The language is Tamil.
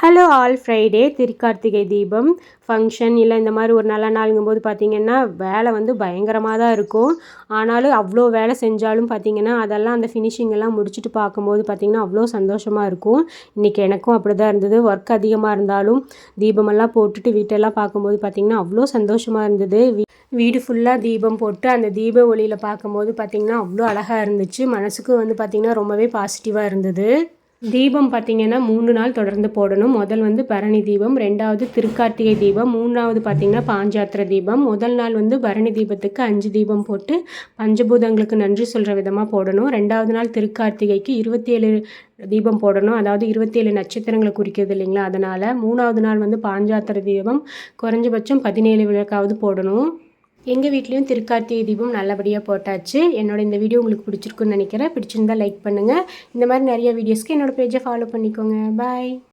ஹலோ ஆல் ஃப்ரைடே திருக்கார்த்திகை தீபம் ஃபங்க்ஷன் இல்லை இந்த மாதிரி ஒரு நல்ல நாளுங்கும்போது பார்த்திங்கன்னா வேலை வந்து பயங்கரமாக தான் இருக்கும். ஆனாலும் அவ்வளோ வேலை செஞ்சாலும் பார்த்திங்கன்னா அதெல்லாம் அந்த ஃபினிஷிங் எல்லாம் முடிச்சுட்டு பார்க்கும்போது பார்த்திங்கன்னா அவ்வளோ சந்தோஷமாக இருக்கும். இன்றைக்கி எனக்கும் அப்படி தான் இருந்தது. ஒர்க் அதிகமாக இருந்தாலும் தீபமெல்லாம் போட்டுட்டு வீட்டெல்லாம் பார்க்கும்போது பார்த்திங்கன்னா அவ்வளோ சந்தோஷமாக இருந்தது. வீடு ஃபுல்லாக தீபம் போட்டு அந்த தீப ஒளியில் பார்க்கும்போது பார்த்திங்கன்னா அவ்வளோ அழகாக இருந்துச்சு. மனசுக்கும் வந்து பார்த்திங்கன்னா ரொம்பவே பாசிட்டிவாக இருந்தது. தீபம் பார்த்திங்கன்னா 3 நாள் தொடர்ந்து போடணும். முதல் வந்து பரணி தீபம், 2வது திருக்கார்த்திகை தீபம், 3வது பார்த்திங்கன்னா பாஞ்சாத்திர தீபம். முதல் நாள் வந்து பரணி தீபத்துக்கு 5 தீபம் போட்டு பஞ்சபூதங்களுக்கு நன்றி சொல்கிற விதமாக போடணும். 2வது நாள் திருக்கார்த்திகைக்கு 27 தீபம் போடணும். அதாவது 27 நட்சத்திரங்களை குறிக்கிறது இல்லைங்களா, அதனால். 3வது நாள் வந்து பாஞ்சாத்திர தீபம் குறைஞ்சபட்சம் 17 விளக்காவது போடணும். எங்கள் வீட்லேயும் திருக்கார்த்திகை தீபம் நல்லபடியாக போட்டாச்சு. இந்த வீடியோ உங்களுக்கு பிடிச்சிருக்குன்னு நினைக்கிறேன். பிடிச்சிருந்தால் லைக் பண்ணுங்கள். இந்த மாதிரி நிறைய வீடியோஸ்க்கு என்னோடய பேஜை ஃபாலோ பண்ணிக்கோங்க. பாய்.